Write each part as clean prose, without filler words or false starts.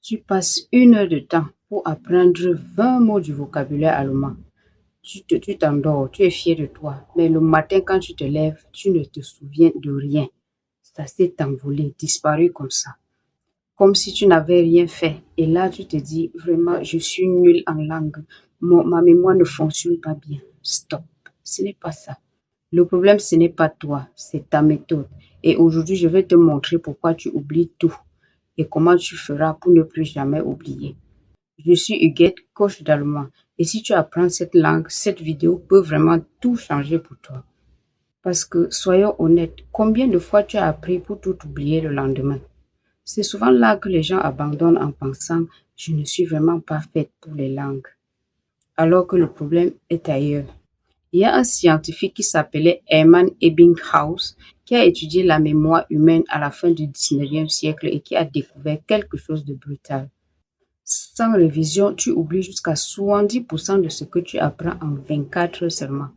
Tu passes 1 heure de temps pour apprendre 20 mots du vocabulaire allemand. Tu t'endors, tu es fier de toi. Mais le matin, quand tu te lèves, tu ne te souviens de rien. Ça s'est envolé, disparu comme ça. Comme si tu n'avais rien fait. Et là, tu te dis, vraiment, je suis nulle en langue. Ma mémoire ne fonctionne pas bien. Stop. Ce n'est pas ça. Le problème, ce n'est pas toi, c'est ta méthode. Et aujourd'hui, je vais te montrer pourquoi tu oublies tout et comment tu feras pour ne plus jamais oublier. Je suis Huguette, coach d'allemand. Et si tu apprends cette langue, cette vidéo peut vraiment tout changer pour toi. Parce que, soyons honnêtes, combien de fois tu as appris pour tout oublier le lendemain? C'est souvent là que les gens abandonnent en pensant « je ne suis vraiment pas faite pour les langues », alors que le problème est ailleurs. Il y a un scientifique qui s'appelait Hermann Ebbinghaus qui a étudié la mémoire humaine à la fin du 19e siècle et qui a découvert quelque chose de brutal. Sans révision, tu oublies jusqu'à 70% de ce que tu apprends en 24 heures seulement.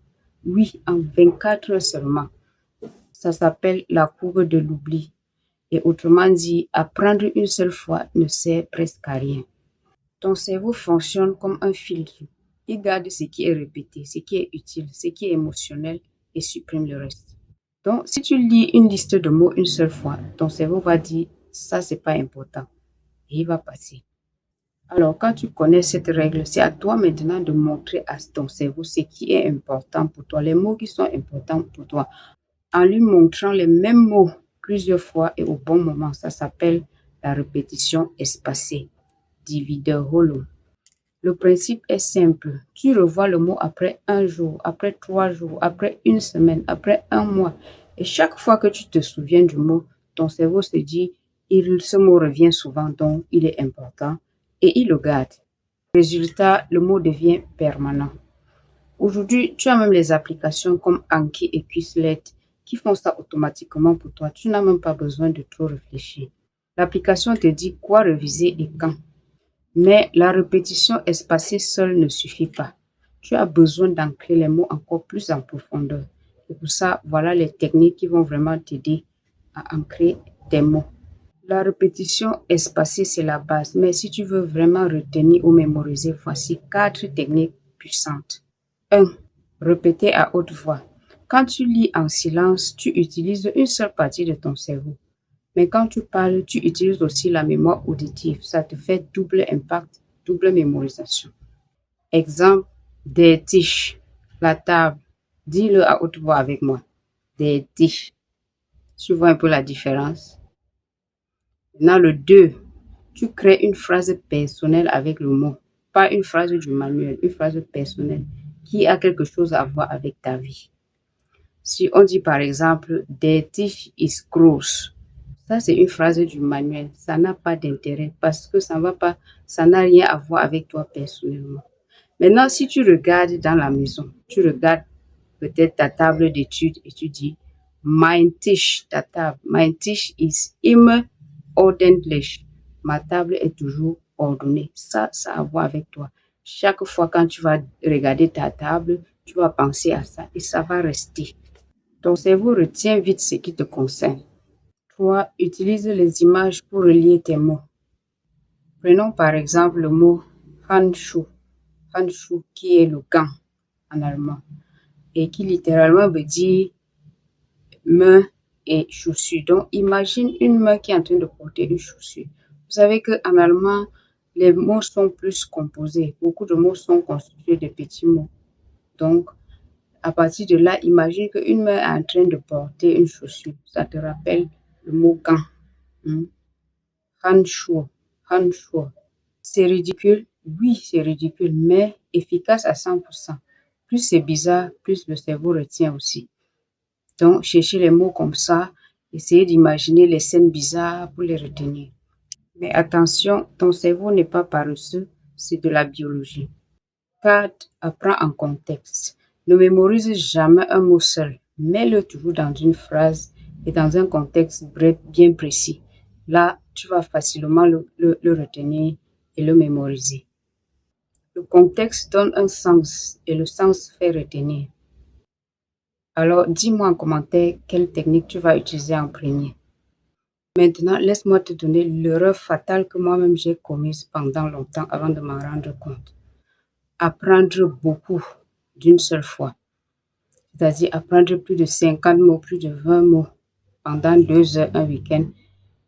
Oui, en 24 heures seulement. Ça s'appelle la courbe de l'oubli. Et autrement dit, apprendre une seule fois ne sert presque à rien. Ton cerveau fonctionne comme un filtre. Il garde ce qui est répété, ce qui est utile, ce qui est émotionnel et supprime le reste. Donc, si tu lis une liste de mots une seule fois, ton cerveau va dire « ça, c'est pas important » et il va passer. Alors, quand tu connais cette règle, c'est à toi maintenant de montrer à ton cerveau ce qui est important pour toi, les mots qui sont importants pour toi, en lui montrant les mêmes mots plusieurs fois et au bon moment. Ça s'appelle la répétition espacée. Wiederholung. Le principe est simple. Tu revois le mot après 1 jour, après 3 jours, après 1 semaine, après 1 mois. Et chaque fois que tu te souviens du mot, ton cerveau se dit, ce mot revient souvent, donc il est important, et il le garde. Résultat, le mot devient permanent. Aujourd'hui, tu as même les applications comme Anki et Quizlet qui font ça automatiquement pour toi. Tu n'as même pas besoin de trop réfléchir. L'application te dit quoi réviser et quand. Mais la répétition espacée seule ne suffit pas. Tu as besoin d'ancrer les mots encore plus en profondeur. Et pour ça, voilà les techniques qui vont vraiment t'aider à ancrer tes mots. La répétition espacée, c'est la base. Mais si tu veux vraiment retenir ou mémoriser, voici 4 techniques puissantes. 1. Répéter à haute voix. Quand tu lis en silence, tu utilises une seule partie de ton cerveau. Mais quand tu parles, tu utilises aussi la mémoire auditive. Ça te fait double impact, double mémorisation. Exemple, des tiges, la table. Dis-le à haute voix avec moi. Des tiges. Tu vois un peu la différence? Maintenant, le 2. Tu crées une phrase personnelle avec le mot. Pas une phrase du manuel, une phrase personnelle qui a quelque chose à voir avec ta vie. Si on dit par exemple, der Tisch ist groß. Ça, c'est une phrase du manuel. Ça n'a pas d'intérêt parce que ça n'a rien à voir avec toi personnellement. Maintenant, si tu regardes dans la maison, tu regardes peut-être ta table d'études et tu dis, mein Tisch, ta table. Mein Tisch ist immer ordentlich. Ma table est toujours ordonnée. Ça a à voir avec toi. Chaque fois quand tu vas regarder ta table, tu vas penser à ça et ça va rester. Ton cerveau retient vite ce qui te concerne. 3. Utilise les images pour relier tes mots. Prenons par exemple le mot Handschuh. Handschuh qui est le gant en allemand et qui littéralement veut dire main et chaussure. Donc, imagine une main qui est en train de porter une chaussure. Vous savez qu'en allemand, les mots sont plus composés. Beaucoup de mots sont constitués de petits mots. Donc, à partir de là, imagine qu'une main est en train de porter une chaussure. Ça te rappelle le mot gant. Handschuh. Handschuh. C'est ridicule? Oui, c'est ridicule, mais efficace à 100%. Plus c'est bizarre, plus le cerveau retient aussi. Donc, cherchez les mots comme ça, essayez d'imaginer les scènes bizarres pour les retenir. Mais attention, ton cerveau n'est pas paresseux, c'est de la biologie. 4. Apprends en contexte. Ne mémorise jamais un mot seul. Mets-le toujours dans une phrase et dans un contexte bref, bien précis. Là, tu vas facilement le retenir et le mémoriser. Le contexte donne un sens et le sens fait retenir. Alors, dis-moi en commentaire quelle technique tu vas utiliser en premier. Maintenant, laisse-moi te donner l'erreur fatale que moi-même j'ai commise pendant longtemps avant de m'en rendre compte. Apprendre beaucoup d'une seule fois, c'est-à-dire apprendre plus de 50 mots, plus de 20 mots pendant 2 heures un week-end.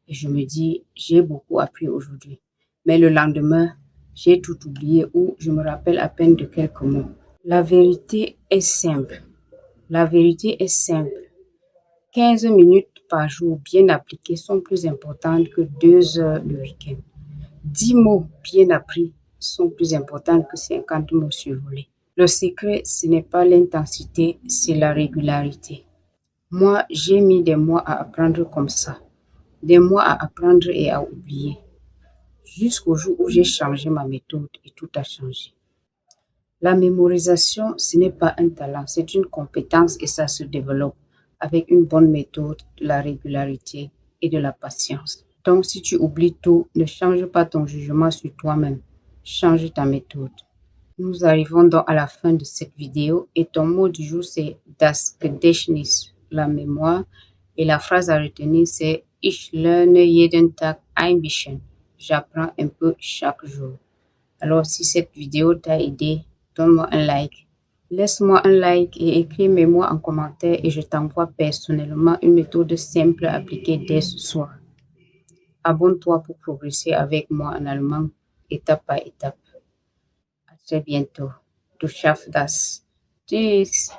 Et je me dis, j'ai beaucoup appris aujourd'hui. Mais le lendemain, j'ai tout oublié ou je me rappelle à peine de quelques mots. La vérité est simple. La vérité est simple. 15 minutes par jour bien appliquées sont plus importantes que 2 heures le week-end. 10 mots bien appris sont plus importants que 50 mots survolés. Le secret, ce n'est pas l'intensité, c'est la régularité. Moi, j'ai mis des mois à apprendre comme ça. Des mois à apprendre et à oublier. Jusqu'au jour où j'ai changé ma méthode et tout a changé. La mémorisation, ce n'est pas un talent, c'est une compétence et ça se développe avec une bonne méthode, de la régularité et de la patience. Donc, si tu oublies tout, ne change pas ton jugement sur toi-même. Change ta méthode. Nous arrivons donc à la fin de cette vidéo et ton mot du jour c'est das Gedächtnis, la mémoire. Et la phrase à retenir c'est Ich lerne jeden Tag ein bisschen. J'apprends un peu chaque jour. Alors si cette vidéo t'a aidé, donne-moi un like. Laisse-moi un like et écris-moi en commentaire et je t'envoie personnellement une méthode simple à appliquer dès ce soir. Abonne-toi pour progresser avec moi en allemand, étape par étape. À très bientôt. Du schaffst das. Tschüss.